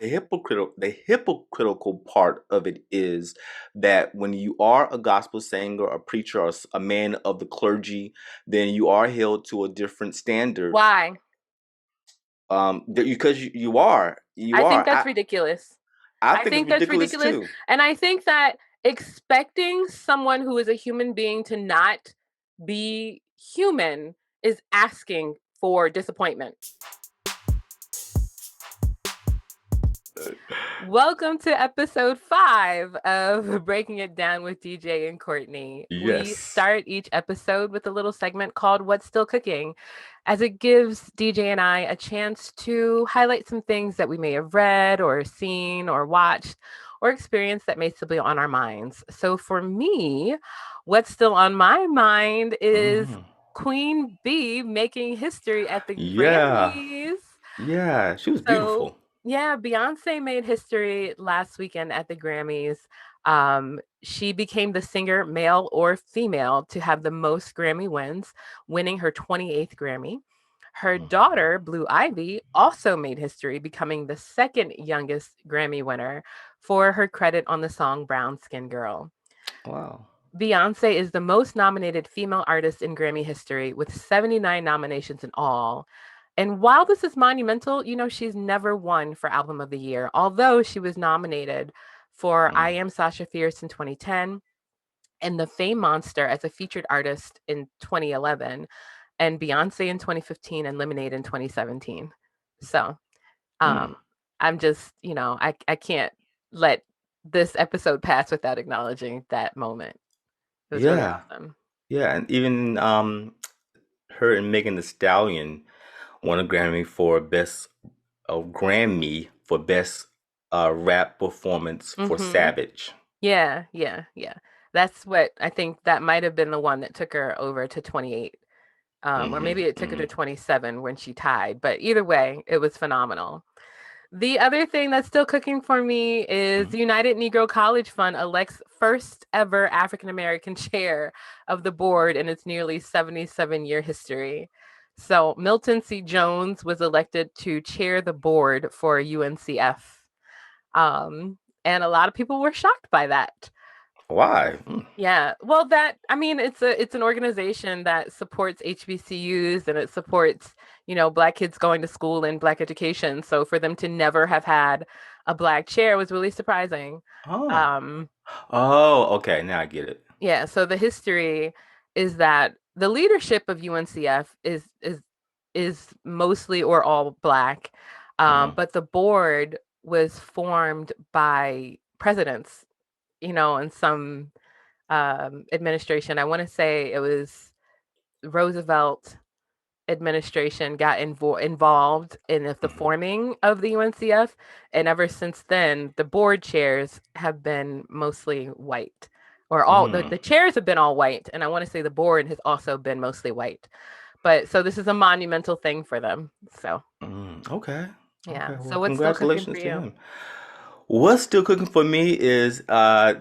the hypocritical part of it is that when you are a gospel singer, a preacher, or a man of the clergy, then you are held to a different standard. Why? Because you are, I think that's ridiculous. I I think it's think that's ridiculous ridiculous. too. And I think that expecting someone who is a human being to not be human is asking for disappointment. Welcome to episode 5 of Breaking It Down with DJ and Courtney. We Yes. start each episode with a little segment called What's Still Cooking, as it gives DJ and I a chance to highlight some things that we may have read or seen or watched or experienced that may still be on our minds. So for me, what's still on my mind is Mhm. Queen Bee making history at the Yeah. Grammys. Yeah. She was So beautiful. yeah, Beyonce made history last weekend at the Grammys. She became the singer, male or female, to have the most Grammy wins, winning her 28th Grammy. Her daughter, Blue Ivy, also made history, becoming the second youngest Grammy winner for her credit on the song Brown Skin Girl. Wow. Beyonce is the most nominated female artist in Grammy history with 79 nominations in all. And while this is monumental, she's never won for Album of the Year, although she was nominated for I Mm. Am Sasha Fierce in 2010 and The Fame Monster as a featured artist in 2011 and Beyonce in 2015 and Lemonade in 2017. So Mm. um, I'm just, I can't let this episode pass without acknowledging that moment. It was really Yeah. awesome. Yeah. And even her and Megan Thee Stallion won a Grammy for best rap performance for Hmm. Savage. Yeah, yeah, yeah. That's what I think that might have been the one that took her over to 28. Or Hmm. maybe it took her to Hmm. 27 when she tied. But either way, it was phenomenal. The other thing that's still cooking for me is Hmm. the United Negro College Fund elects first ever African American chair of the board in its nearly 77-year history. So Milton C. Jones was elected to chair the board for UNCF. And a lot of people were shocked by that. Why? Mm. Yeah. Well, it's an organization that supports HBCUs and it supports, black kids going to school and black education. So for them to never have had a black chair was really surprising. Oh. Um, Oh, okay. Now I get it. yeah, so the history is that the leadership of UNCF is mostly or all black. Uh-huh. But the board was formed by presidents, and some administration. I want to say it was Roosevelt administration got involved in the Hmm. forming of the UNCF, and ever since then, the board chairs have been mostly white, or all Mm. the chairs have been all white, and I want to say the board has also been mostly white. But so this is a monumental thing for them. So Mm. Okay. Okay. yeah. Well, So what's still cooking for congratulations to you? him. What's still cooking for me is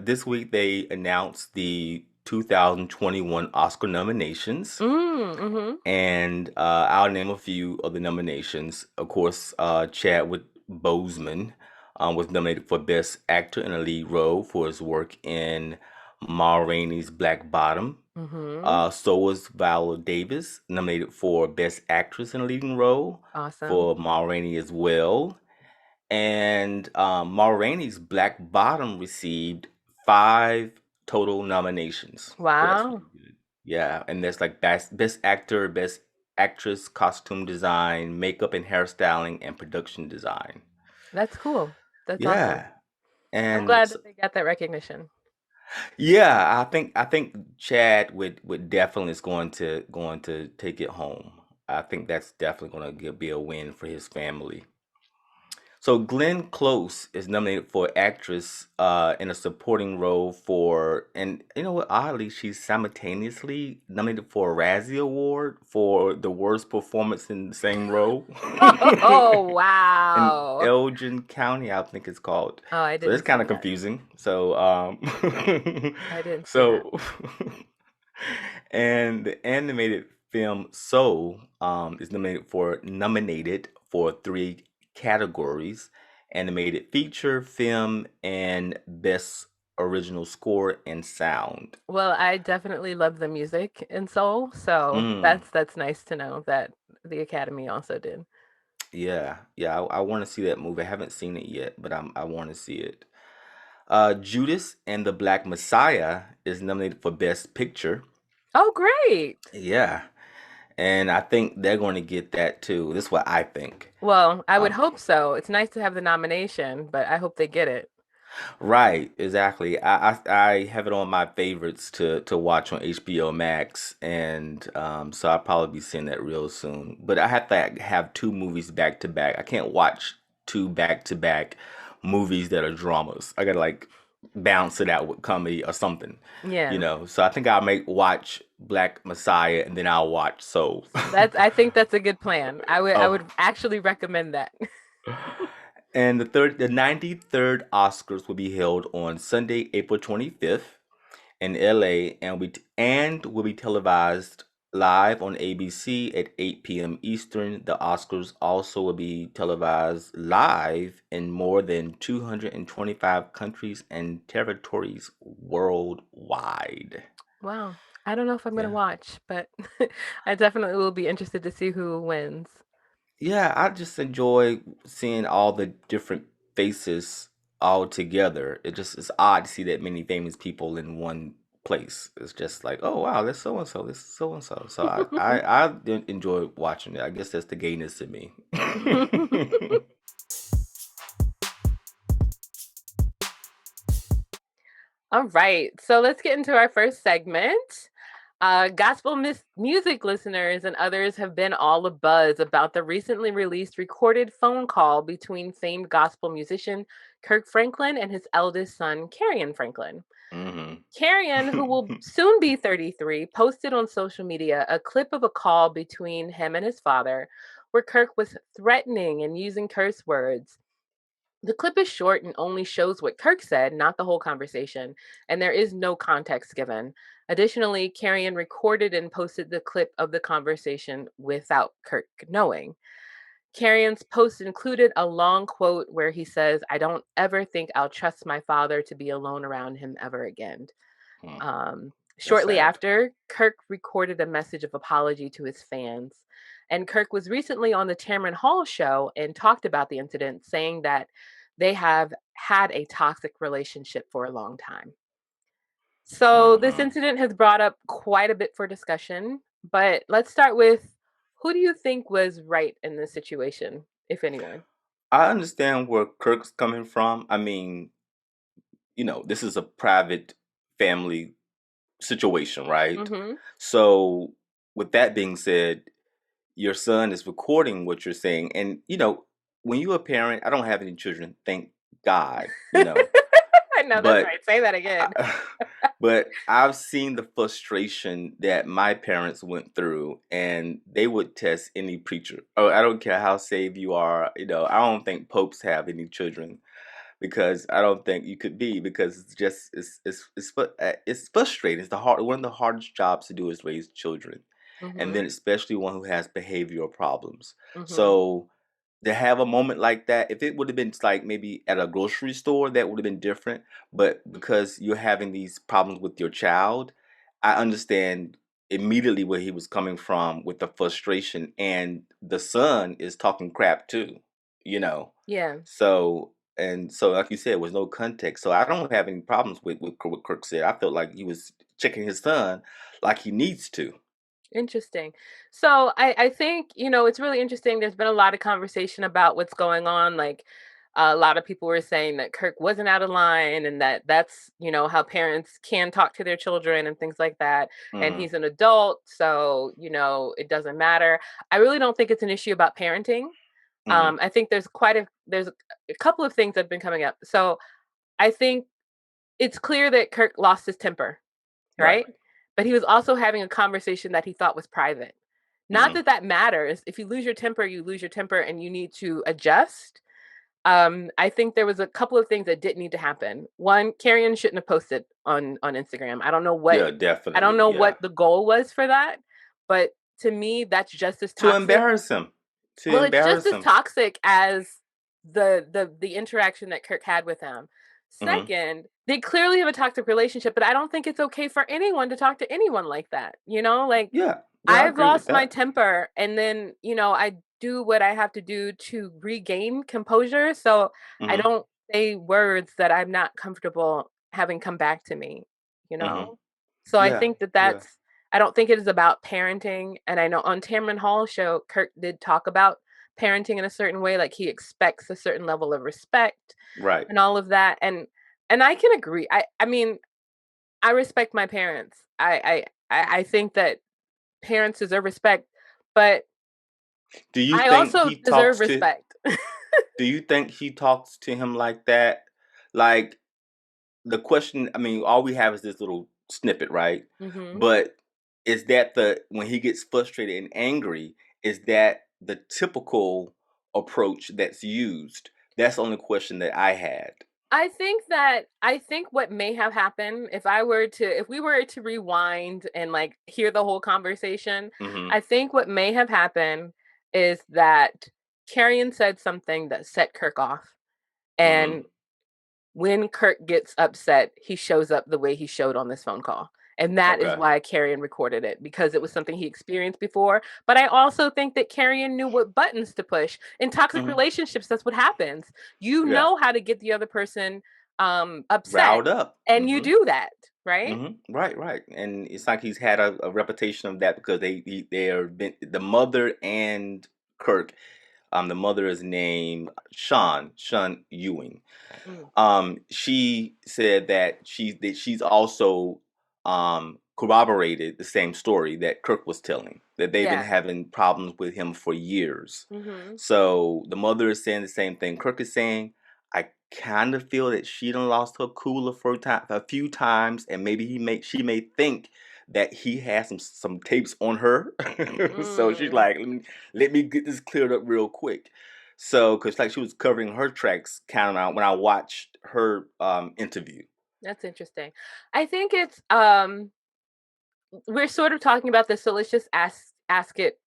this week they announced the 2021 Oscar nominations. Mm-hmm. And I'll name a few of the nominations. Of course, Chadwick Boseman was nominated for Best Actor in a Lead Role for his work in Ma Rainey's Black Bottom. Mm-hmm. So was Viola Davis, nominated for Best Actress in a Leading Role Awesome. for Ma Rainey as well. And Ma Rainey's Black Bottom received 5 total nominations. So that's Wow. really good. Yeah, and there's like best actor, best actress, costume design, makeup and hairstyling, and production design. That's cool. That's awesome. Yeah, I'm and glad so, that they got that recognition. yeah, I think Chad would definitely is going to take it home. I think that's definitely going to be a win for his family. So Glenn Close is nominated for actress in a supporting role for, and you know what? Oddly, she's simultaneously nominated for a Razzie Award for the worst performance in the same role Oh, in wow. Elgin County, I think it's called. Oh, I So it's didn't kind see of that. confusing. So I didn't see that. so and the animated film Soul is nominated for 3 categories, animated feature, film, and best original score and sound. Well, I definitely love the music in Soul, so Mm, that's nice to know that the Academy also did. yeah, yeah, I want to see that movie. I haven't seen it yet, but I want to see it. Judas and the Black Messiah is nominated for Best Picture. Oh, great. Yeah, and I think they're going to get that too. This is what I think. Well, I would Um, hope so. It's nice to have the nomination, but I hope they get it. right, exactly. I have it on my favorites to watch on HBO Max, and so I'll probably be seeing that real soon. But I have to have two movies back to back. I can't watch two back to back movies that are dramas. I gotta like balance it out with comedy or something, you Yeah. know. So I think I'll make watch Black Messiah and then I'll watch Soul. I think that's a good plan. I Oh. would actually recommend that. And the 93rd Oscars will be held on Sunday, April 25th in LA and will be televised live on ABC at 8 p.m. Eastern. The Oscars also will be televised live in more than 225 countries and territories worldwide. Wow. I don't know if I'm gonna Yeah. watch, but I definitely will be interested to see who wins. Yeah, I just enjoy seeing all the different faces all together. It's odd to see that many famous people in one place. It's just like, oh wow, that's so and so, this is so and so. So I enjoy watching it. I guess that's the gayness in me. All right, so let's get into our first segment. Gospel music listeners and others have been all abuzz about the recently released recorded phone call between famed gospel musician Kirk Franklin and his eldest son, Kerrion Franklin. Hmm. Kerrion, who will soon be 33, posted on social media a clip of a call between him and his father where Kirk was threatening and using curse words. The clip is short and only shows what Kirk said, not the whole conversation, and there is no context given. Additionally, Carrion recorded and posted the clip of the conversation without Kirk knowing. Carrion's post included a long quote where he says, "I don't ever think I'll trust my father to be alone around him ever again." Hmm. That's Shortly sad. after, Kirk recorded a message of apology to his fans. And Kirk was recently on the Tamron Hall show and talked about the incident, saying that they have had a toxic relationship for a long time. So, this Hmm. incident has brought up quite a bit for discussion, but let's start with who do you think was right in this situation, if anyone? I understand where Kirk's coming from. I mean, you know, this is a private family situation, right? Mm-hmm. So, with that being said, your son is recording what you're saying, and you know, when you're a parent, I don't have any children, thank God, you know, I know that's but right. Say that again. I, but I've seen the frustration that my parents went through, and they would test any preacher. Oh, I don't care how saved you are, you know. I don't think popes have any children because I don't think you could be because it's just it's frustrating. It's the hard one of the hardest jobs to do is raise children, and Mm-hmm. then especially one who has behavioral problems. Mm-hmm. So to have a moment like that, if it would have been like maybe at a grocery store, that would have been different. But because you're having these problems with your child, I understand immediately where he was coming from with the frustration, and the son is talking crap too, you know. Yeah. So and so, like you said, was no context. So I don't have any problems with what Kirk said. I felt like he was checking his son like he needs to. Interesting. So I think, it's really interesting. There's been a lot of conversation about what's going on. Like a lot of people were saying that Kirk wasn't out of line and that that's, how parents can talk to their children and things like that. And Hmm. he's an adult, so, it doesn't matter. I really don't think it's an issue about parenting. Hmm. I think there's a couple of things that have been coming up. So I think it's clear that Kirk lost his temper, Right. right? But he was also having a conversation that he thought was private. Not Hmm. that that matters. If you lose your temper, you lose your temper and you need to adjust. I think there was a couple of things that didn't need to happen. One, Carrion shouldn't have posted on Instagram. Yeah, I don't definitely. know Yeah. what the goal was for that, but to me, that's just as To toxic. embarrass him. To Well, it's just embarrass as him. toxic as the interaction that Kirk had with him. Mhm. Second, they clearly have a toxic relationship, but I don't think it's okay for anyone to talk to anyone like that. Like Yeah. Yeah, I I've agree with lost my that. temper and then, I do what I have to do to regain composure. So I Mhm. don't say words that I'm not comfortable having come back to me, you Mhm. know? So I Yeah. think that Yeah. I don't think it is about parenting. And I know on Tamron Hall's show, Kirk did talk about parenting in a certain way, like he expects a certain level of respect Right. and all of that. And I can agree. I mean, I respect my parents. I think that parents deserve respect, but Do you I think also he deserve talks to respect. do you think he talks to him like that? Like, the question, I mean, all we have is this little snippet, right? Hmm. But is that the when he gets frustrated and angry, is that the typical approach that's used? That's the only question that I had. I think what may have happened if we were to rewind and like hear the whole conversation, Mhm. I think what may have happened is that Kerrion said something that set Kirk off. Mhm. And when Kirk gets upset, he shows up the way he showed on this phone call. And that is Okay. why Kerrion recorded it, because it was something he experienced before. But I also think that Kerrion knew what buttons to push. In toxic Mhm. relationships, that's what happens. You Yeah. know how to get the other person upset, Riled up. and you Mhm. do that, right? Right, right. And it's like he's had a reputation of that because they are been the mother and Kirk. The mother is named Sean Ewing. Mm, She said that she's also corroborated the same story that Kirk was telling, that they've been yeah. having problems with him for years. Hmm. So the mother is saying the same thing Kirk is saying. I kind of feel that she done lost her cool a few times, and maybe she may think that he has some tapes on her. So she's Mm, like, let me get this cleared up real quick. So, because like she was covering her tracks, kind of when I watched her interview. that's interesting. I think it's we're sort of talking about this, so let's just ask it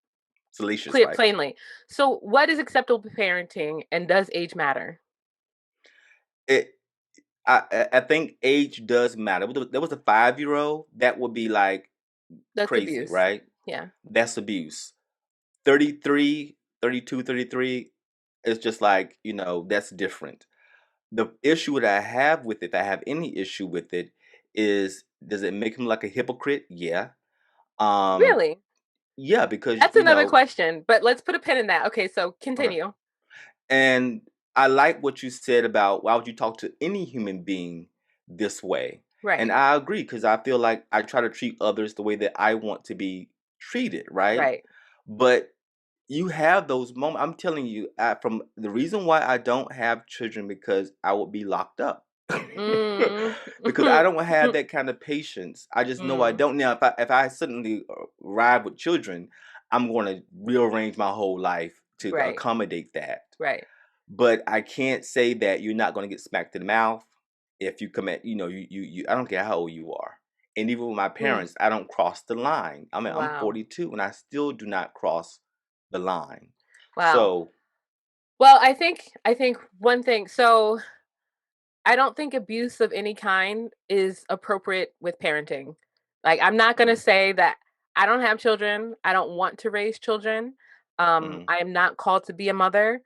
Salacious, clear right? plainly. So, what is acceptable parenting, and does age matter? It, I think age does matter. There was a 5-year old that would be like That's crazy, abuse. right? Yeah. That's abuse. 33, 32, 33 is just like, that's different. The issue that I have with it, if I have any issue with it, is does it make him like a hypocrite? Yeah. Um, Really? yeah, because That's another question, but let's put a pin in that. Okay, so okay. continue. And I like what you said about why would you talk to any human being this way? And Right. I agree because I feel like I try to treat others the way that I want to be treated, right? Right. But you have those moments. I'm telling you, from the reason why I don't have children because I would be locked up. Mm. Because I don't have that kind of patience. I just know I Mm. don't. Now, if I suddenly arrive with children, I'm going to rearrange my whole life to Right. accommodate that. Right. But I can't say that you're not going to get smacked in the mouth if you commit. I don't care how old you are. And even with my Mm. parents, I don't cross the line. I mean, I'm Wow. 42 and I still do not cross the line. Wow. So, Well, I think one thing. So I don't think abuse of any kind is appropriate with parenting. Like, I'm not going to mhm, say that I don't have children. I don't want to raise children. mhm, I am not called to be a mother.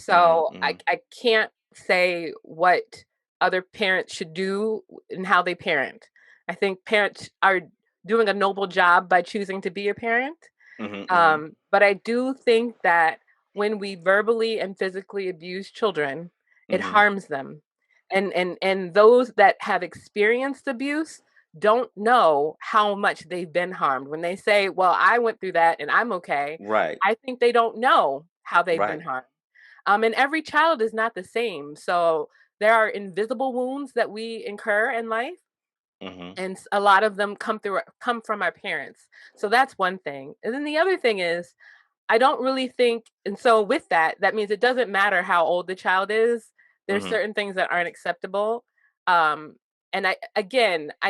mhm, So mhm, I can't say what other parents should do and how they parent. I think parents are doing a noble job by choosing to be a parent. mhm, mhm, But I do think that when we verbally and physically abuse children, it mhm. harms them. And those that have experienced abuse don't know how much they've been harmed. When they say, "Well, I went through that and I'm okay," Right, I think they don't know how they've been right. harmed. And every child is not the same. So there are invisible wounds that we incur in life, Mhm, and a lot of them come from our parents. So that's one thing. And then the other thing is, I don't really think, and so with that, that means it doesn't matter how old the child is. There's mhm, certain things that aren't acceptable. Um, and I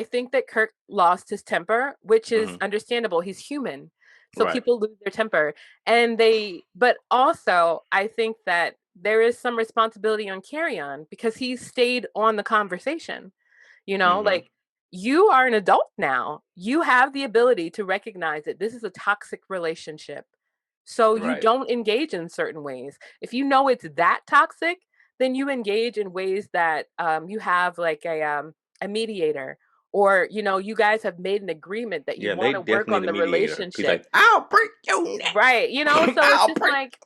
think that Kirk lost his temper, which is mhm. understandable. He's human. So Right. people lose their temper. But also, I think that there is some responsibility on Kerrion because he stayed on the conversation. Mm-hmm. Like, you are an adult now. You have the ability to recognize that this is a toxic relationship. So you Right. don't engage in certain ways. If you know it's that toxic, then you engage in ways that you have like a mediator, or you guys have made an agreement that you Yeah, they want to work definitely on need a the mediator. He's relationship. like, I'll break your neck. Right. So it's I'll just break. like,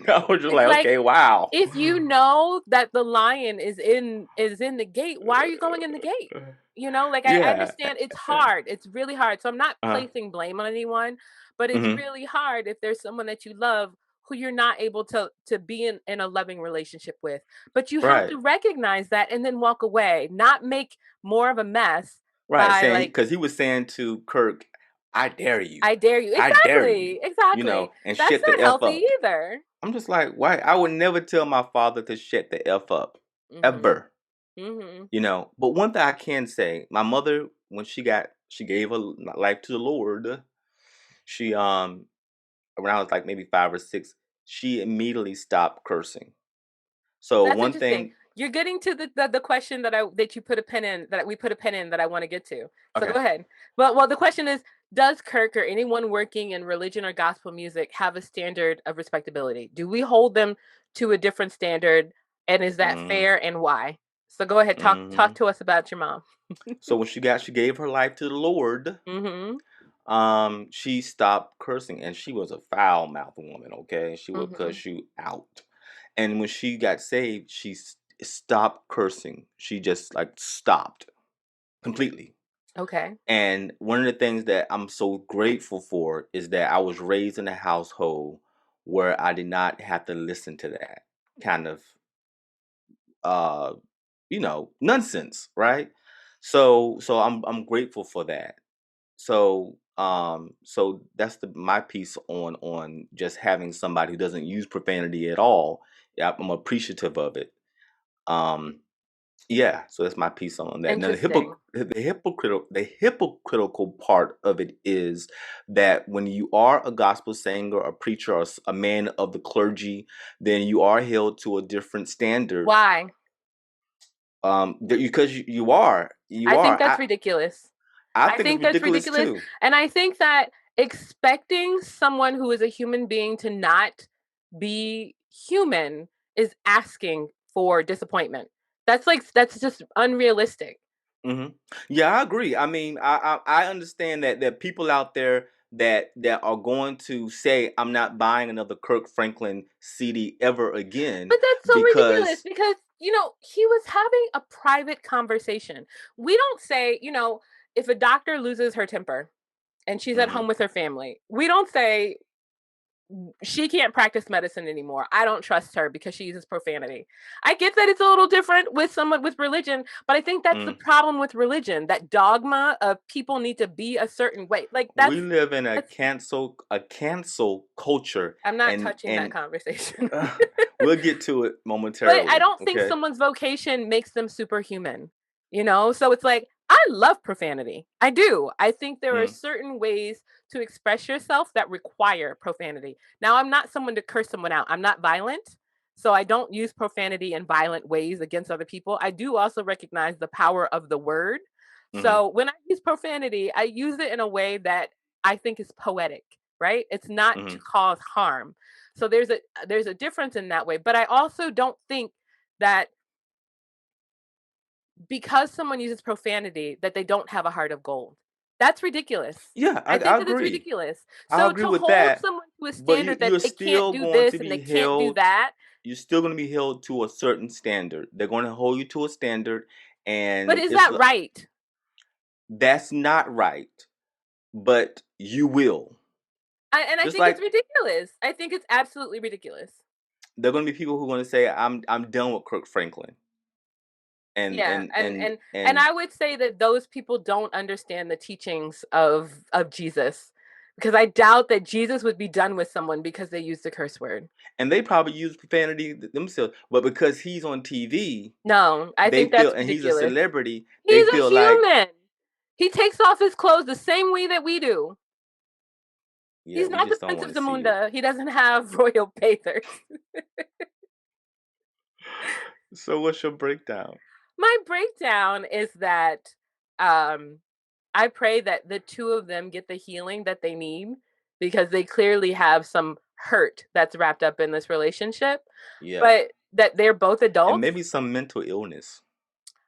I was just it's like, like okay, wow. if you know that the lion is in the gate, why are you going in the gate? Like, I Yeah. understand it's hard. It's really hard. So I'm not Uh, placing blame on anyone, but it's hmm. really hard if there's someone that you love who you're not able to be in a loving relationship with. But you have Right. to recognize that and then walk away, not make more of a mess Right. by Saying like, because he was saying to Kirk, I dare you. I dare you. I dare you. Exactly. Exactly. And That's shut the not F healthy up. either. I'm just like, why? I would never tell my father to shut the F up. Mhm. Ever. Mhm. But one thing I can say, my mother, when she gave her life to the Lord, she when I was like maybe 5 or 6, she immediately stopped cursing. So That's one interesting. thing, You're getting to the question that you put a pin in, that we put a pin in, that I want to get to. So okay, go ahead. Well, the question is, does Kirk or anyone working in religion or gospel music have a standard of respectability? Do we hold them to a different standard, and is that mm, fair, and why? So go ahead, talk hmm. to us about your mom. So when she gave her life to the Lord, Mhm. she stopped cursing, and she was a foul mouthed woman. Okay, she would Mhm. cuss you out. And when she got saved, she stopped cursing. She just like stopped completely. Okay. And one of the things that I'm so grateful for is that I was raised in a household where I did not have to listen to that kind of uh nonsense, right? So I'm grateful for that. So that's my piece on just having somebody who doesn't use profanity at all. Yeah, I'm appreciative of it. Um Yeah, so that's my piece on that. Now Interesting. the hypocritical part of it is that when you are a gospel singer, a preacher, or a man of the clergy, then you are held to a different standard. Why? Because you I are. think that's ridiculous. I I think it's think that's ridiculous ridiculous. too. And I think that expecting someone who is a human being to not be human is asking for disappointment. That's just unrealistic. Hmm. Yeah, I agree. I mean, I understand that there are people out there that are going to say I'm not buying another Kirk Franklin CD ever again But that's so ridiculous because. because, he was having a private conversation. We don't say, if a doctor loses her temper and she's at Hmm. home with her family, we don't say, she can't practice medicine anymore. I don't trust her because she uses profanity. I get that it's a little different with someone with religion, but I think that's the problem with religion, that dogma of people need to be a certain way. Like, We live in that's a cancel culture, I'm not and touching that conversation. uh, we'll get to it But I momentarily. don't think Okay. someone's vocation makes them superhuman, So it's like, I love profanity. I do. I think there are Mm, certain ways to express yourself that require profanity. Now, I'm not someone to curse someone out. I'm not violent. So I don't use profanity in violent ways against other people. I do also recognize the power of the word. hmm. So when I use profanity, I use it in a way that I think is poetic, right? It's not to Hmm. cause harm. So there's a difference in that way. But I also don't think that because someone uses profanity that they don't have a heart of gold. That's ridiculous. Yeah, I I think that it's agree. ridiculous. I So agree to with hold that. someone to a But standard that you're they can't still do going to this and they be can't do held. that, You're still going to be held to a certain standard. They're going to hold you to a standard, but and is that right? that's not right. But you will. And I Just think it's like ridiculous. I think it's absolutely ridiculous. there are going to be people who are going to say, I'm done with Kirk Franklin," and Yeah, and and and and and and I would say that those people don't understand the teachings of Jesus, because I doubt that Jesus would be done with someone because they used the curse word. and they probably use profanity themselves, but because he's on TV, No, I they think feel, that's and he's a ridiculous. celebrity, they He's a feel like, human. He takes off his clothes the same way that we do. yeah, He's we not the just don't Prince want of to see it. Zamunda. He doesn't have royal bathers. So what's your breakdown? My breakdown is that um I pray that the two of them get the healing that they need because they clearly have some hurt that's wrapped up in this relationship, Yeah. but that they're both And adults. maybe some mental illness.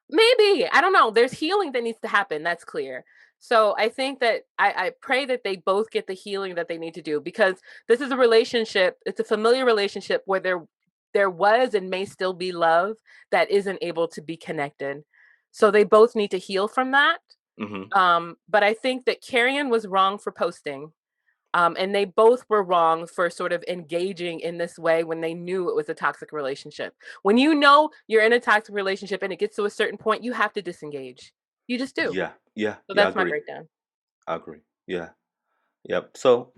Maybe, I don't know. There's healing that needs to happen. That's clear. So I think that I pray that they both get the healing that they need to do because this is a relationship. It's a familiar relationship where there was and may still be love that isn't able to be connected. So they both need to heal from that. Hmm. But I think that Kerrion was wrong for posting. And they both were wrong for sort of engaging in this way when they knew it was a toxic relationship. When you know you're in a toxic relationship and it gets to a certain point, you have to disengage. You just do. Yeah. Yeah. So Yeah. I that's my agree. breakdown. I agree. Yeah. Yep. So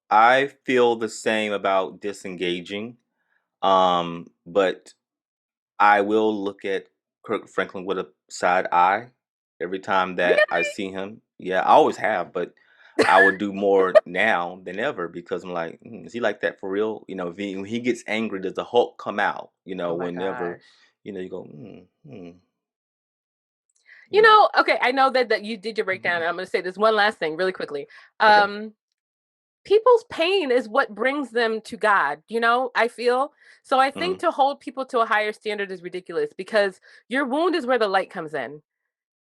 I feel the same about disengaging. But I will look at Kirk Franklin with a side eye every time that I see him. Yeah, I always have, but I would do more now than ever because I'm like, is he like that for real? When he gets angry, does the Hulk come out? Oh my Whenever, gosh. you go, you know. Okay, I know that you did your breakdown, and I'm going to say this one last thing really quickly. Okay. People's pain is what brings them to God, I feel. So I think Mm-hmm. to hold people to a higher standard is ridiculous because your wound is where the light comes in.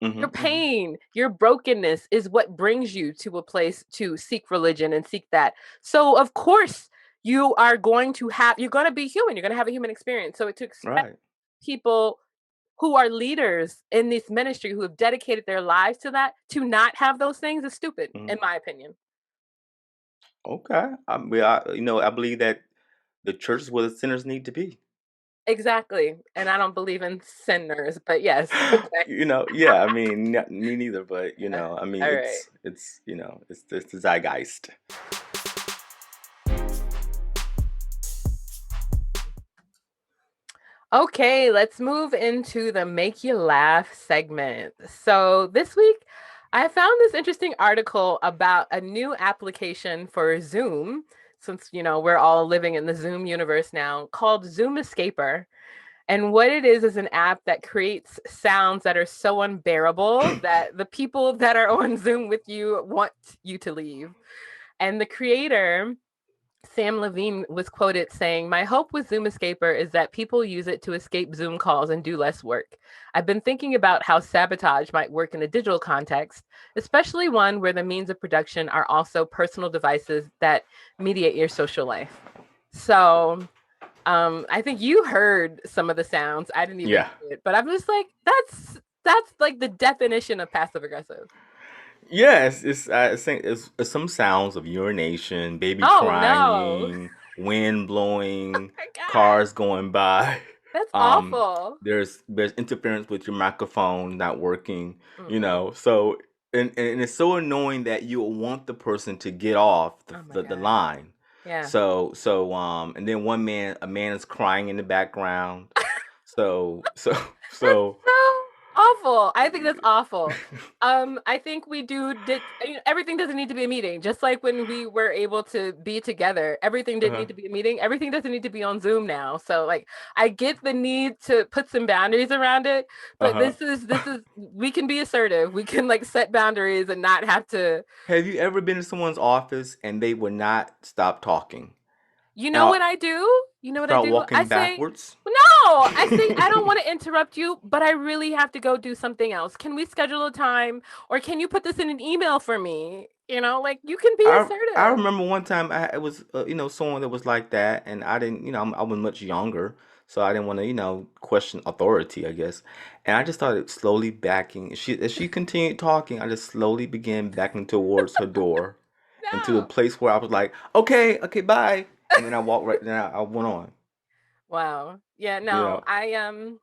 Your Mm-hmm. Mm-hmm. pain, your brokenness is what brings you to a place to seek religion and seek that. So of course you're going to be human. You're going to have a human experience. So to expect Right. people who are leaders in this ministry who have dedicated their lives to that to not have those things is stupid, Mm-hmm. in my opinion. Okay. I believe that the church is where the sinners need to be. Exactly. And I don't believe in sinners, but yes. Okay. Yeah, I mean, me neither, but Yeah. I mean, All right. it's the zeitgeist. Okay, let's move into the make you laugh segment. So, this week I found this interesting article about a new application for Zoom, since, we're all living in the Zoom universe now, called Zoom Escaper. And what it is an app that creates sounds that are so unbearable that the people that are on Zoom with you want you to leave. And the creator, Sam Levine, was quoted saying, "My hope with Zoom Escaper is that people use it to escape Zoom calls and do less work. I've been thinking about how sabotage might work in a digital context, especially one where the means of production are also personal devices that mediate your social life." So I think you heard some of the sounds. I didn't even Yeah. do it, but I'm just like, that's like the definition of passive aggressive. Yes, I think it's some sounds of urination, baby Oh no. crying, wind blowing, My God. cars going by. That's Um, awful. there's interference with your microphone not working, Mm-mm. So and it's so annoying that you want the person to get off Oh my the God. line. Yeah. And then a man is crying in the background. That's So so awful. I think that's awful. I think we do did everything doesn't need to be a meeting. Just like when we were able to be together, everything didn't uh need to be a meeting. Everything doesn't need to be on Zoom now. So like I get the need to put some boundaries around it, but uh-huh. this is we can be assertive. We can like set boundaries and not have to. Have you ever been in someone's office and they would not stop talking You and know what I do? You know what I start do? I walking say, backwards? no, I say, I don't want to interrupt you, but I really have to go do something else. Can we schedule a time or can you put this in an email for me? Like you can be I assertive. remember one time it was someone that was like that, and I didn't I was much younger, so I didn't want to question authority, I guess, and I just started slowly backing. As she continued talking, I just slowly began backing towards her door, into a No. place where I was like, okay, bye, and then I walked right. Then I went on. Wow. Yeah, You no. know.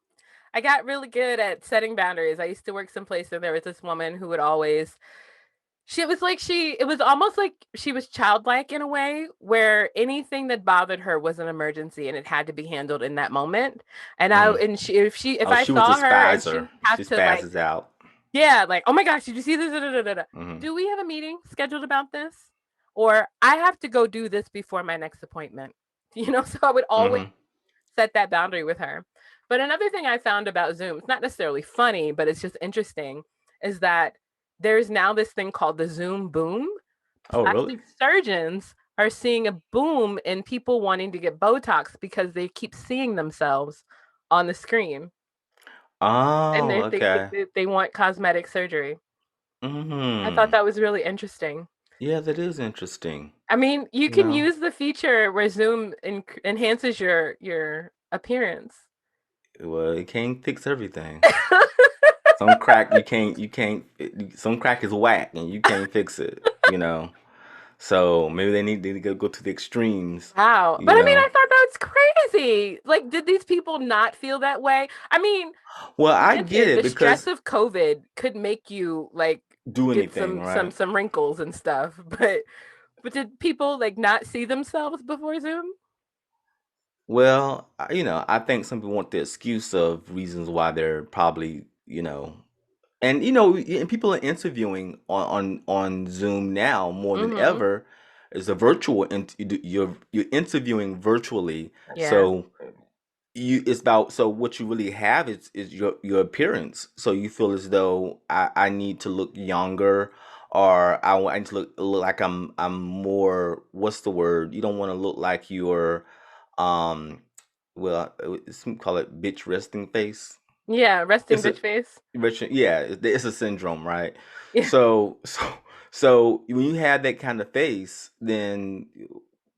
I got really good at setting boundaries. I used to work someplace and there was this woman who would always it was almost like she was childlike in a way where anything that bothered her was an emergency and it had to be handled in that moment. And I Hmm. and if Oh, I she was a saw her and she spazzer. didn't She have to like, spazzes out. yeah, like, oh my gosh, did you see this? Da, da, da, da, da. Hmm. Do we have a meeting scheduled about this? Or I have to go do this before my next appointment. So I would always Hmm. set that boundary with her. But another thing I found about Zoom, it's not necessarily funny, but it's just interesting, is that there's now this thing called the Zoom boom. Oh, really? Plastic surgeons are seeing a boom in people wanting to get Botox because they keep seeing themselves on the screen and Oh, they think okay. that they want cosmetic surgery. I thought Hmm. that was really interesting. Yeah, that is interesting. I mean, you You can know? use the feature where Zoom enhances your appearance. Well, it can't fix everything. Some crack you can't some crack is whack and you can't fix it, you know. So maybe they need to go to the extremes, Wow. But you I mean, know. I thought that's crazy. Like, did these people not feel that way? I mean, Well, I get granted, it the stress because of COVID could make you like do get anything, right? some wrinkles and stuff, but did people like not see themselves before Zoom? Well, you know, I think some people want the excuse of reasons why they're probably, you know, and you know, and people are interviewing on Zoom now more than Mm-hmm. ever. It's a virtual, and you're interviewing virtually, Yeah. so you it's about so what you really have is your appearance. So you feel as though I need to look younger, or I need to look like I'm more. What's the word? You don't want to look like you're um well, some call it bitch resting face. Yeah, resting It's a bitch face. yeah, it's a syndrome, right? Yeah. So so when you have that kind of face, then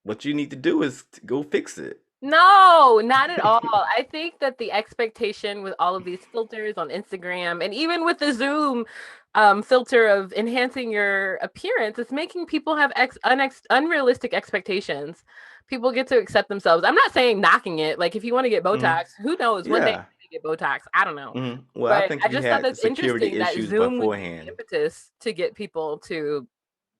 what you need to do is to go fix it. No, not at all. I think that the expectation with all of these filters on Instagram and even with the Zoom filter of enhancing your appearance, it's making people have unrealistic expectations. People get to accept themselves. I'm not saying knocking it. Like if you want to get Mhm. Botox, who knows? One day Yeah. you may get Botox. I don't know. Well, I But think I if you just thought had that's security interesting that issues Zoom would use the beforehand, impetus to get people to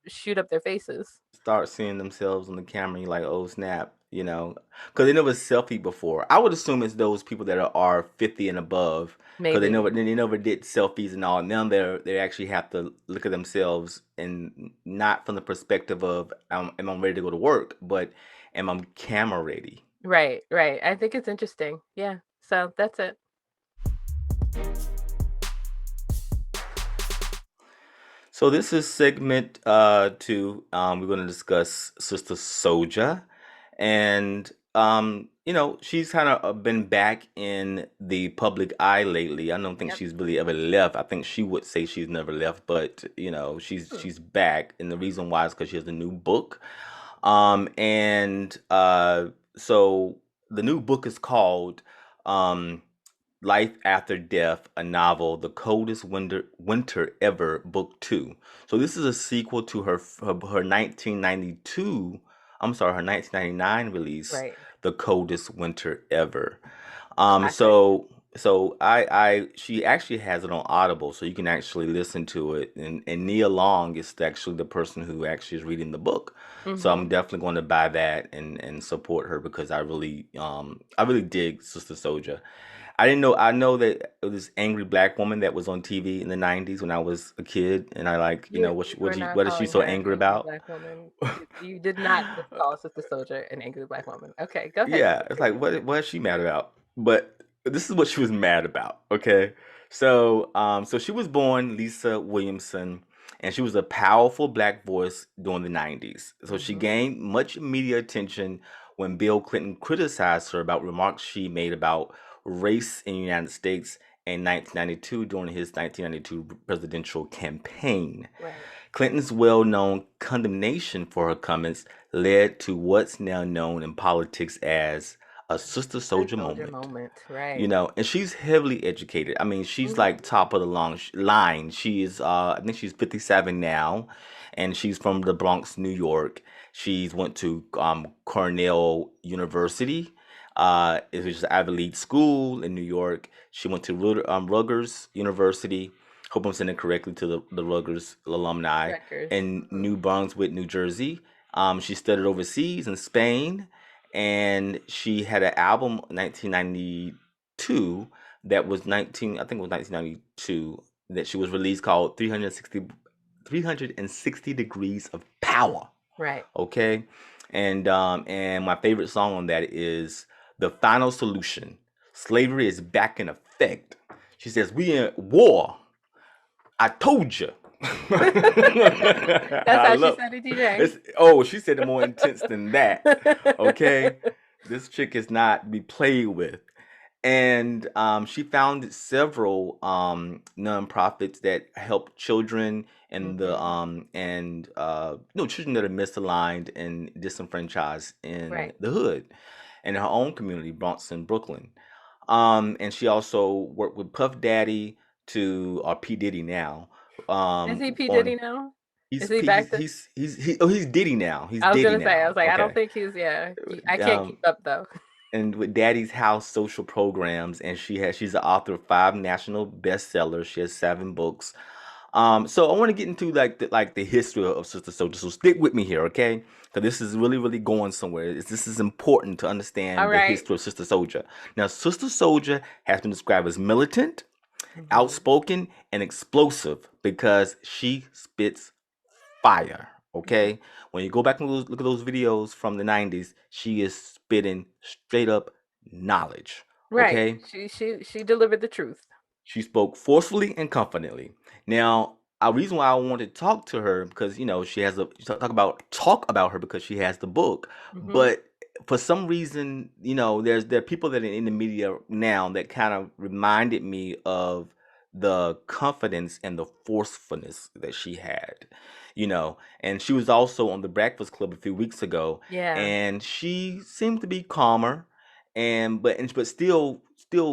shoot up their faces. start seeing themselves on the camera, you're like, oh snap, you know, because they never selfie before. I would assume it's those people that are 50 and above, because Maybe. they never did selfies and all. Now they actually have to look at themselves and not from the perspective of am I ready to go to work, but am I camera ready? Right, right. I think it's interesting. Yeah. So that's it. So this is segment two. We're going to discuss Sister Souljah, and you know she's kind of been back in the public eye lately. I don't think Yep. she's really ever left. I think she would say she's never left, but you know Hmm. she's back, and the reason why is because she has a new book. And so the new book is called um Life After Death, a novel, The Coldest Winter Ever, Book Two. So this is a sequel to her 1992, I'm sorry, her 1999 release, Right. The Coldest Winter Ever. Classic. So I she actually has it on Audible, so you can actually listen to it. And Nia Long is actually the person who actually is reading the book. So Mm-hmm. I'm definitely going to buy that and support her because I really dig Sister Souljah. I didn't know. I know that this angry black woman that was on TV in the '90s when I was a kid, and I like, you know, You are not what is she calling so her an angry angry about? black woman. You did not just call Sister Soldier an angry black woman. Okay, go ahead. Yeah, it's like Continue. what is she mad about? But this is what she was mad about. Okay, so she was born Lisa Williamson, and she was a powerful black voice during the '90s. So she Mm-hmm. gained much media attention when Bill Clinton criticized her about remarks she made about race in the United States in 1992 during his 1992 presidential campaign. Right. Clinton's well known condemnation for her comments led to what's now known in politics as a Sister The Soldier soldier moment. moment. You Right. know, and she's heavily educated. I mean, she's like Mm-hmm. top of the line. She is, I think she's 57 now, and she's from the Bronx, New York. She's went to Cornell University, which is an Ivy League school in New York. She went to Rutgers University. Hope I'm saying it correctly to the Rutgers alumni Records. in New Brunswick, New Jersey. She studied overseas in Spain, and she had an album in 1992 that was 19 I think it was 1992 that she was released called 360 Degrees of Power. Right. Okay, and my favorite song on that is the final solution. Slavery is back in effect. She says, we in war. I told you. That's I how she love said it, DJ. it's. Oh, she said it more intense than that. Okay, this chick is not to be played with. And she founded several nonprofits that help children and the Hmm. children that are misaligned and disenfranchised in Right. the hood, in her own community, Bronx and Brooklyn. And she also worked with Puff Daddy to or P Diddy now. Is he P. Diddy On now? Is he's he P, back to? he's Diddy now. He's I was Diddy gonna say, I now. was like, I don't Okay. think he's, yeah. I can't Um, keep up though. and with Daddy's House social programs, and she's the author of 5 national bestsellers. She has 7 books. So I want to get into like the history of Sister Souljah. So stick with me here, okay? Because this is really really going somewhere. This is important to All understand the right. history of Sister Souljah. Now, Sister Souljah has been described as militant, Hmm. outspoken, and explosive because she spits fire. Hmm. Okay, when you go back and look at those videos from the '90s, she is spitting straight up knowledge. Right. Okay, She delivered the truth. she spoke forcefully and confidently. Now, a reason why I wanted to talk to her because she has a talk about her because she has the book. Hmm. But for some reason, there are people that are in the media now that kind of reminded me of the confidence and the forcefulness that she had. And she was also on the Breakfast Club a few weeks ago, Yeah. and she seemed to be calmer but still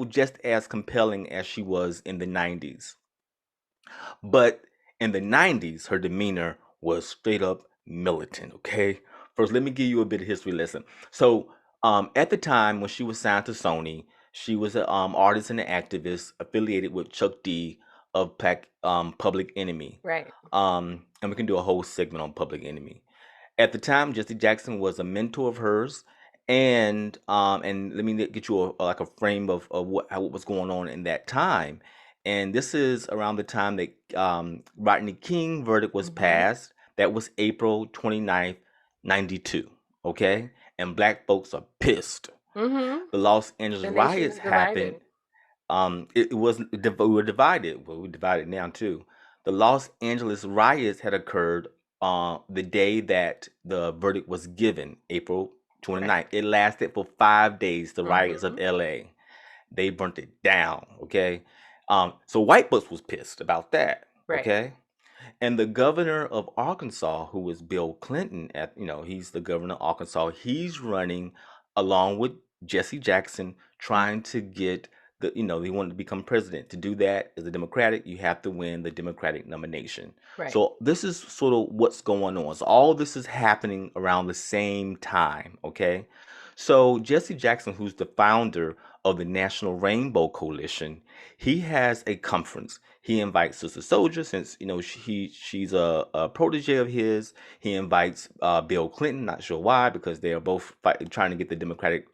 just as compelling as she was in the 90s. But in the 90s, her demeanor was straight up militant, okay? First, let me give you a bit of history lesson. So, at the time when she was signed to Sony, she was an artist and an activist affiliated with Chuck D of Public Enemy. Right. And we can do a whole segment on Public Enemy. At the time, Jesse Jackson was a mentor of hers, and let me get you like a frame of what was going on in that time. And this is around the time that Rodney King verdict was Hmm. passed. That was April 29th, 92. Okay, and black folks are pissed. Hmm. The Los Angeles The nation riots is happened. divided. It wasn't we were divided. Well, we're divided now too. The Los Angeles riots had occurred the day that the verdict was given, April Right. 29th. It lasted for 5 days, the riots of Hmm. LA. They burnt it down, okay? So white folks was pissed about that, Right. okay? And the governor of Arkansas, who was Bill Clinton, he's the governor of Arkansas. He's running along with Jesse Jackson, trying to get he wanted to become president. To do that as a Democratic, you have to win the Democratic nomination. Right. So this is sort of what's going on. So all this is happening around the same time, okay? So Jesse Jackson, who's the founder of the National Rainbow Coalition, he has a conference. He invites Sister Souljah, since she's a protege of his. He invites Bill Clinton, not sure why, because they are both trying to get the Democratic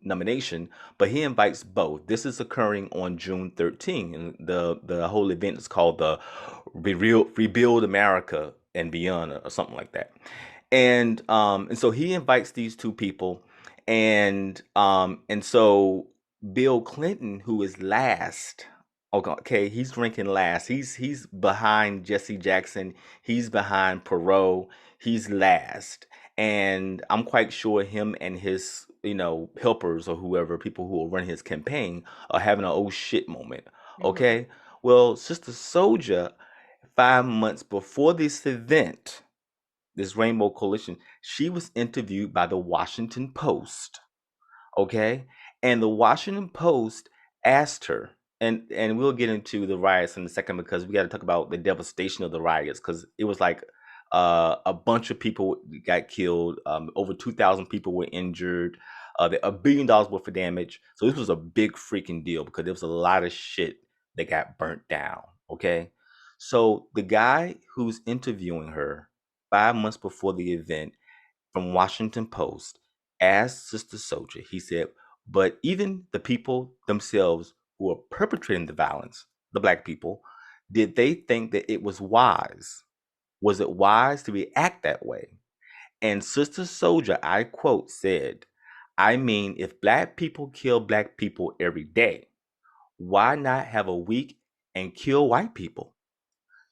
nomination. But he invites both. This is occurring on June 13th, and the whole event is called the Rebuild America and Beyond, or something like that. And so he invites these two people, and so Bill Clinton, who is last. Okay, he's ranking last. He's behind Jesse Jackson. He's behind Perot. He's last, and I'm quite sure him and his helpers or whoever people who will run his campaign are having an oh shit moment. Hmm. Okay, well, Sister Souljah, 5 months before this event, this Rainbow Coalition, she was interviewed by the Washington Post. Okay, and the Washington Post asked her, and we'll get into the riots in a second because we got to talk about the devastation of the riots, because it was like a bunch of people got killed, over 2,000 people were injured, $1 billion worth of damage. So this was a big freaking deal because there was a lot of shit that got burnt down. Okay, so the guy who's interviewing her 5 months before the event, from Washington Post, asked Sister Souljah, he said, but even the people themselves who are perpetrating the violence, the black people, did they think that it was wise? Was it wise to react that way? And Sister Souljah, I quote, said, I mean, if black people kill black people every day, why not have a week and kill white people?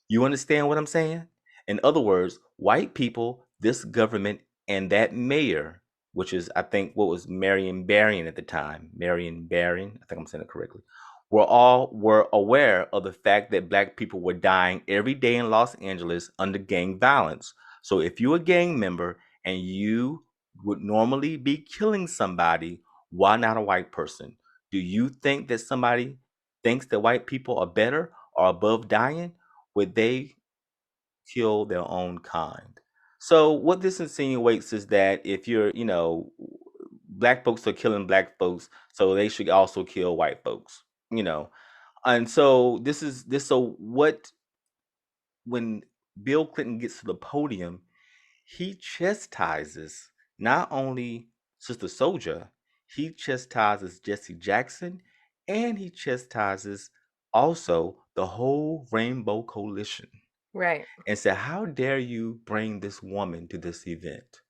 You understand what I'm saying? In other words, white people, this government, and that mayor, which is, I think, what was Marion Barron at the time, Marion Barron, I think I'm saying it correctly, were aware of the fact that black people were dying every day in Los Angeles under gang violence. So if you're a gang member and you would normally be killing somebody, why not a white person? Do you think that somebody thinks that white people are better or above dying? Would they kill their own kind? So what this insinuates is that if black folks are killing black folks, so they should also kill white folks, you know. And so this is this so what when Bill Clinton gets to the podium, he chastises not only Sister Souljah, he chastises Jesse Jackson, and he chastises also the whole Rainbow Coalition Right. and said, "How dare you bring this woman to this event?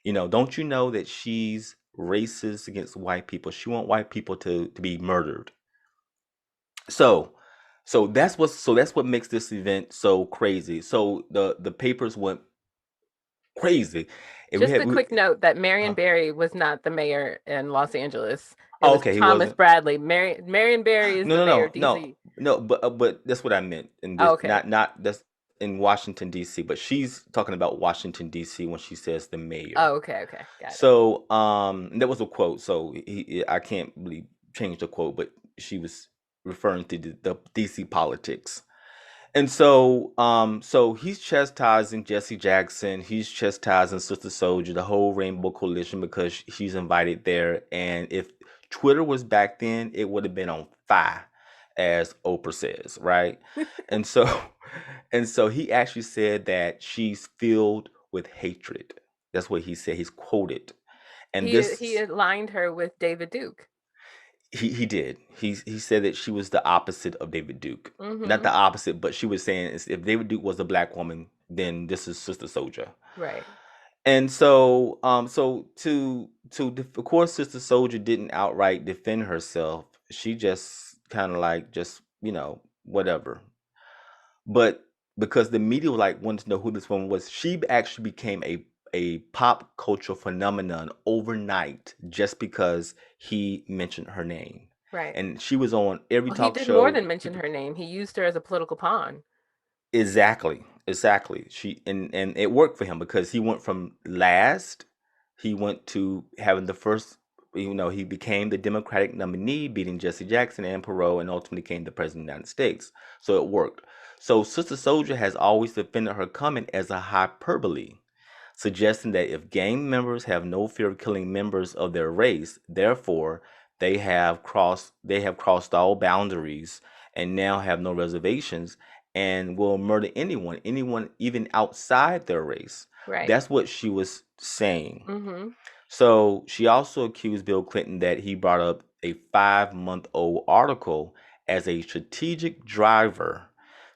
Don't you know that she's racist against white people? She want white people to be murdered." So, so that's what makes this event so crazy. So the papers went crazy, and we Just had a we. quick note that Marion Uh, Barry was not the mayor in Los Angeles. It oh, was okay, he Thomas wasn't. Bradley. Marion Barry is No, the no, mayor no, of no, DC. no. But that's what I meant in Oh, this. okay. Not that's in Washington D.C. But she's talking about Washington D.C. when she says the mayor. Oh, okay, okay. Got it. So that was a quote. So I can't really change the quote, but she was referring to the DC politics. And so he's chastising Jesse Jackson. He's chastising Sister Souljah, the whole Rainbow Coalition, because she's invited there. And if Twitter was back then, it would have been on fire, as Oprah says, right? And so, and so he actually said that she's filled with hatred. That's what he said. He's quoted, and He this aligned her with David Duke. he did. He said that she was the opposite of David Duke. Not Mm-hmm. the opposite, but she was saying if David Duke was a black woman, then this is Sister Souljah. Right. And of course, Sister Souljah didn't outright defend herself. She just kind of like just whatever. But because the media like wanted to know who this woman was, she actually became a pop culture phenomenon overnight just because he mentioned her name. Right. And she was on every Well, he talk did more show. than mention her name. He used her as a political pawn. Exactly. And it worked for him because he went from last, he went to having the first, he became the Democratic nominee, beating Jesse Jackson and Perot, and ultimately became the president of the United States. So it worked. So Sister Souljah has always defended her comment as a hyperbole, suggesting that if gang members have no fear of killing members of their race, therefore they have crossed all boundaries and now have no reservations and will murder anyone even outside their race. Right. That's what she was saying. Mm-hmm. So she also accused Bill Clinton that he brought up a 5-month-old article as a strategic driver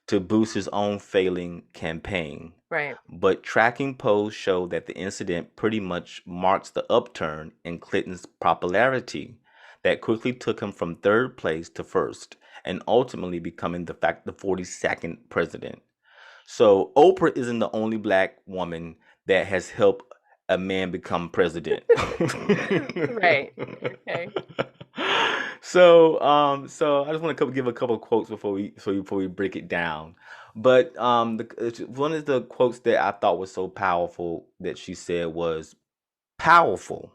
to boost his own failing campaign. Right. But tracking polls show that the incident pretty much marks the upturn in Clinton's popularity that quickly took him from third place to first and ultimately becoming the 42nd president. So Oprah isn't the only black woman that has helped a man become president. Right. Okay. So I just want to give a couple of quotes before we break it down. But one of the quotes that I thought was so powerful that she said was powerful.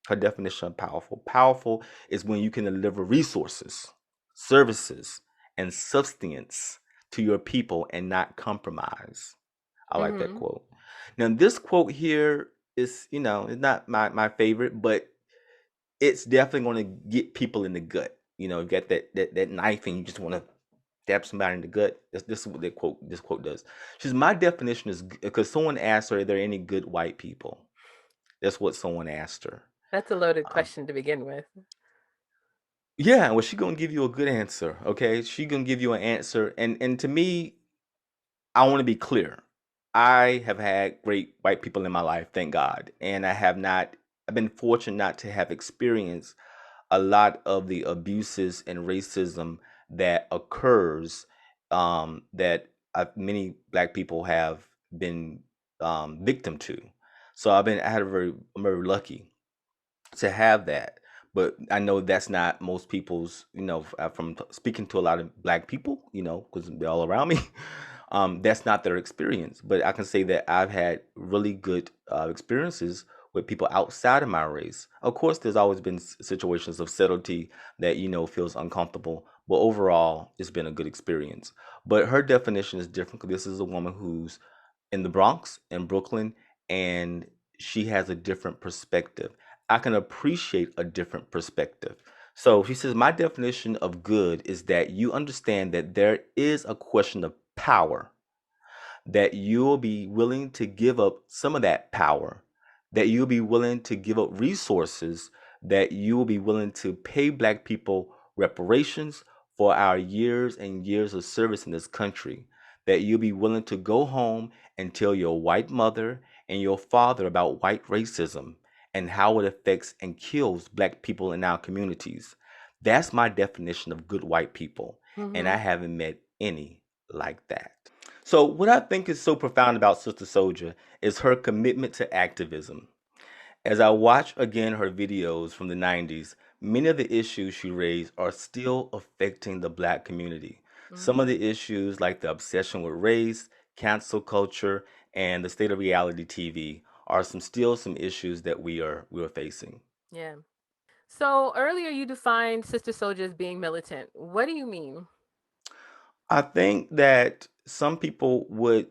Her definition of powerful. Powerful is when you can deliver resources, services, and substance to your people and not compromise. I like that Mm-hmm. quote. Now, this quote here is, it's not my favorite, but it's definitely going to get people in the gut. You got that knife and you just want to stab somebody in the gut. This is what this quote does. She's my definition is because someone asked her, are there any good white people? That's what someone asked her. That's a loaded Um, question to begin with. yeah, well, she gonna give you a good answer. Okay, she gonna give you an answer, and to me, I want to be clear. I have had great white people in my life, thank God, and I have not. I've been fortunate not to have experienced a lot of the abuses and racism that occurs, that many black people have been victim to. So I'm very lucky to have that. But I know that's not most people's, from speaking to a lot of black people, because they're all around me, that's not their experience. But I can say that I've had really good experiences with people outside of my race. Of course, there's always been situations of subtlety that, feels uncomfortable. But overall, it's been a good experience. But her definition is different because this is a woman who's in the Bronx, in Brooklyn, and she has a different perspective. I can appreciate a different perspective. So she says, my definition of good is that you understand that there is a question of power, that you'll be willing to give up some of that power, that you'll be willing to give up resources, that you will be willing to pay black people reparations for our years and years of service in this country, that you'll be willing to go home and tell your white mother and your father about white racism and how it affects and kills black people in our communities. That's my definition of good white people, and I Mm-hmm. haven't met any like that. So, what I think is so profound about Sister Souljah is her commitment to activism. As I watch again her videos from the 90s, many of the issues she raised are still affecting the black community. Some of Mm-hmm. the issues, like the obsession with race, cancel culture, and the state of reality TV, are some issues that we are facing. Yeah. So earlier you defined Sister Souljah as being militant. What do you mean? I think that some people would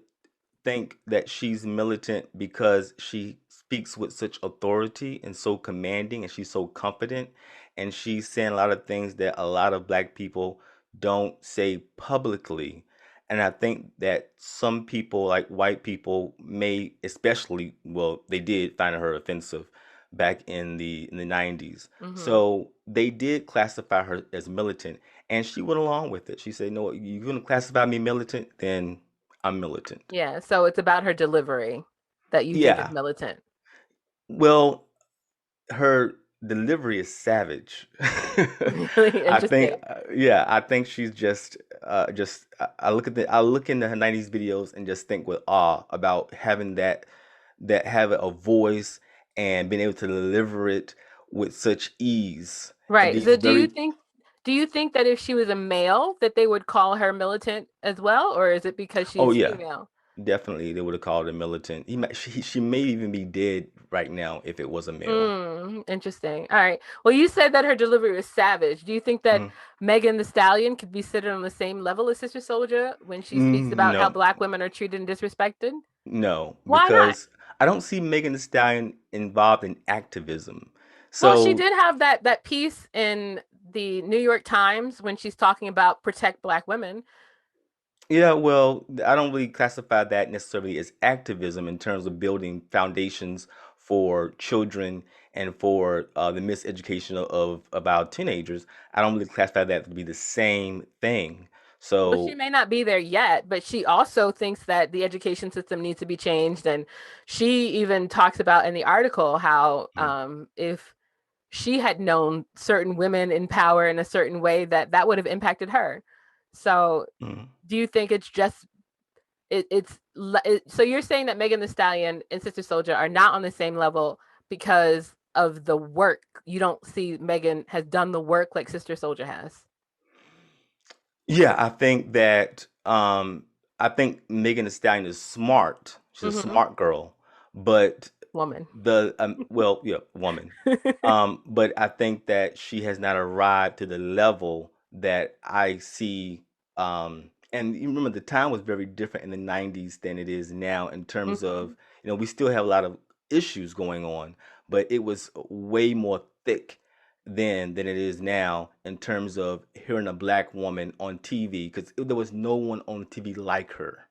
think that she's militant because she speaks with such authority and so commanding and she's so confident and she's saying a lot of things that a lot of black people don't say publicly. And I think that some people, like white people, may especially, well, they did find her offensive back in the 90s. Mm-hmm. So they did classify her as militant and she went along with it. She said, "No, you're going to classify me militant, then I'm militant." Yeah. So it's about her delivery that you think is Yeah. militant. Well, her delivery is savage. Really I think, interesting. yeah, I think she's I I look into her 90s videos and just think with awe about having have a voice and being able to deliver it with such ease and Right. being So very, do you think that if she was a male that they would call her militant as well, or is it because oh she's yeah, female? definitely they would have called her militant. She may even be dead right now if it was a male. Interesting. All right. Well, you said that her delivery was savage. Do you think that Mhm. Megan the Stallion could be considered on the same level as Sister Soldier when she speaks about how No, black women are treated and disrespected? no, Why not? because I don't see Megan Thee Stallion involved in activism. Well, she So did have that piece in the New York Times when she's talking about protect black women. yeah, well, I don't really classify that necessarily as activism in terms of building foundations for children and for the miseducation of our teenagers. I don't really classify that to be the same thing. Well, she So, may not be there yet, but she also thinks that the education system needs to be changed. And she even talks about in the article how mm, if she had known certain women in power in a certain way, that would have impacted her. So, mm. do you think it's just so you're saying that Megan the Stallion and Sister Soldier are not on the same level because of the work? You don't see Megan has done the work like Sister Soldier has. Yeah, I think Megan Thee Stallion is smart. She's a Mm-hmm. smart girl, but Woman. yeah, woman. But I think that she has not arrived to the level that I see. And you remember the time was very different in the 90s than it is now in terms Mm-hmm. of, we still have a lot of issues going on, but it was way more thick then than it is now in terms of hearing a black woman on TV because there was no one on TV like her.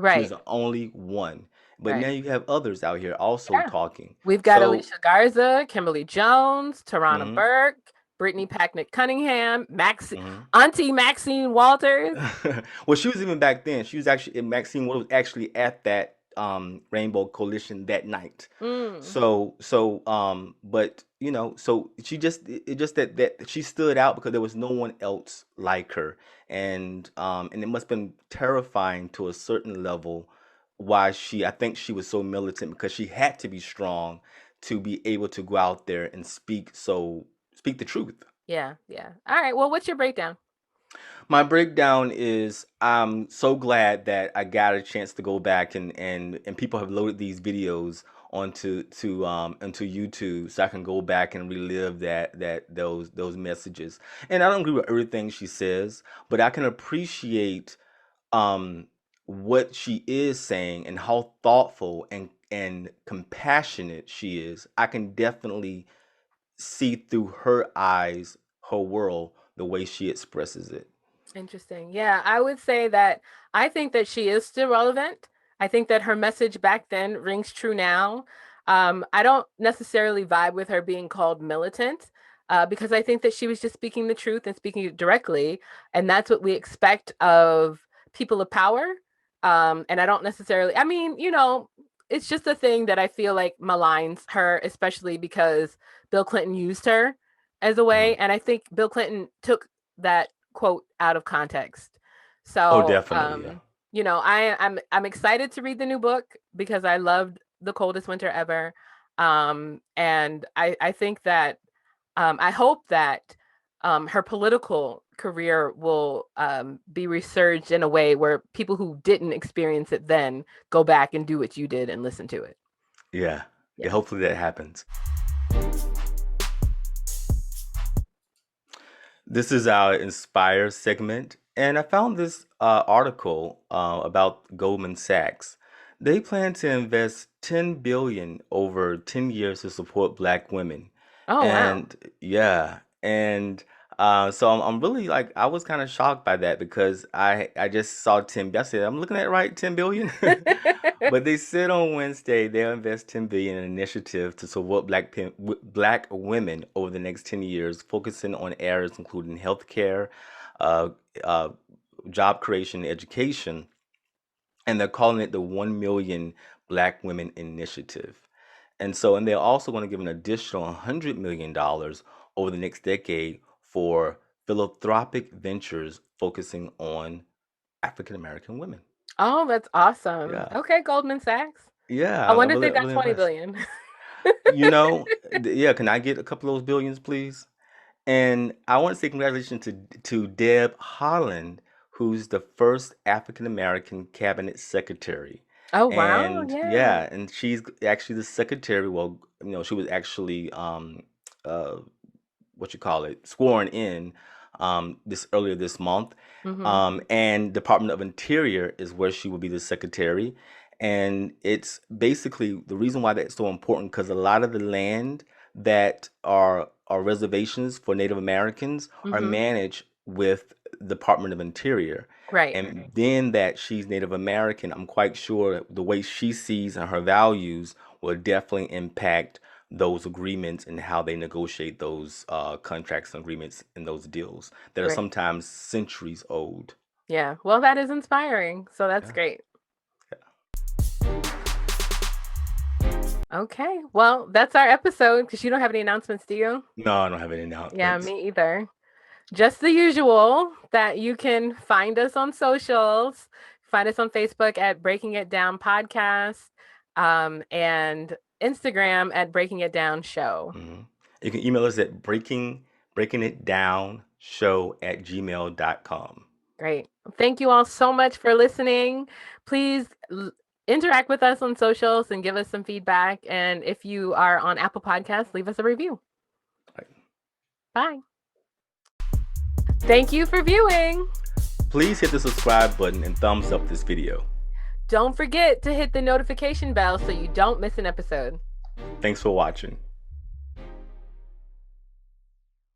She was Right. the only one. But Right. now you have others out here also Yeah. talking. We've got So, Alicia Garza, Kimberly Jones, Tarana mhm, Burke, Brittany Packnett Cunningham, mhm. Auntie Maxine Walters. Well, she was even back then. She was actually Maxine Waters was actually at that Rainbow Coalition that night. Mm. But so it just that she stood out because there was no one else like her, and it must have been terrifying to a certain level. Why I think she was so militant because she had to be strong to be able to go out there and speak the truth. Yeah, yeah. All right. Well, what's your breakdown? My breakdown is I'm so glad that I got a chance to go back and people have loaded these videos onto YouTube so I can go back and relive those messages. And I don't agree with everything she says, but I can appreciate um what she is saying and how thoughtful and compassionate she is. I can definitely see through her eyes, her world, the way she expresses it. Interesting. Yeah, I would say that I think that she is still relevant. I think that her message back then rings true now. I don't necessarily vibe with her being called militant, because I think that she was just speaking the truth and speaking it directly. And that's what we expect of people of power. And I don't necessarily, I mean, it's just a thing that I feel like maligns her, especially because Bill Clinton used her as a Mhm. way. And I think Bill Clinton took that quote out of context. Oh, So, definitely, yeah. I'm excited to read the new book because I loved The Coldest Winter Ever. And I think that I hope that her political career will be resurged in a way where people who didn't experience it then go back and do what you did and listen to it. Yeah. Yeah, Yeah. hopefully that happens. This is our Inspire segment, and I found this article about Goldman Sachs. They plan to invest 10 billion over 10 years to support Black women. Oh, wow. And yeah, and so I'm really like I was kind of shocked by that because I just saw 10. I said I'm looking at it right 10 billion. But they said on Wednesday they'll invest 10 billion in an initiative to support black women over the next 10 years, focusing on areas including healthcare, uh, uh, job creation, education, and they're calling it the 1 Million Black Women Initiative. And they're also going to give an additional $100 million over the next decade for philanthropic ventures focusing on African American women. Oh, that's awesome. Yeah. Okay, Goldman Sachs. I Yeah, I'm wonder if really they've got really 20 impressed. billion. Yeah, can I get a couple of those billions, please? And I want to say congratulations to Deb Haaland, who's the first African American cabinet secretary. Oh, wow. And Yeah. yeah, and she's actually the secretary. Well, she was actually uh what you call it, sworn in this earlier this month. Mm-hmm. And Department of Interior is where she will be the secretary. And it's basically the reason why that's so important because a lot of the land that are reservations for Native Americans are Mm-hmm. managed with Department of Interior. Right. And then that she's Native American, I'm quite sure the way she sees and her values will definitely impact those agreements and how they negotiate those contracts and agreements and those deals that are Right. sometimes centuries old. Yeah. Well, that is inspiring. So that's Yeah. great. Okay. Well, that's our episode because you don't have any announcements, do you? No, I don't have any Yeah, announcements. me either. Just the usual that you can find us on socials. Find us on Facebook at Breaking It Down Podcast, and Instagram at Breaking It Down Show. Hmm. You can email us at breakingitdownshow@gmail.com. Great. Thank you all so much for listening. Please interact with us on socials and give us some feedback. And if you are on Apple Podcasts, leave us a review. Right. Bye. Thank you for viewing. Please hit the subscribe button and thumbs up this video. Don't forget to hit the notification bell so you don't miss an episode. Thanks for watching.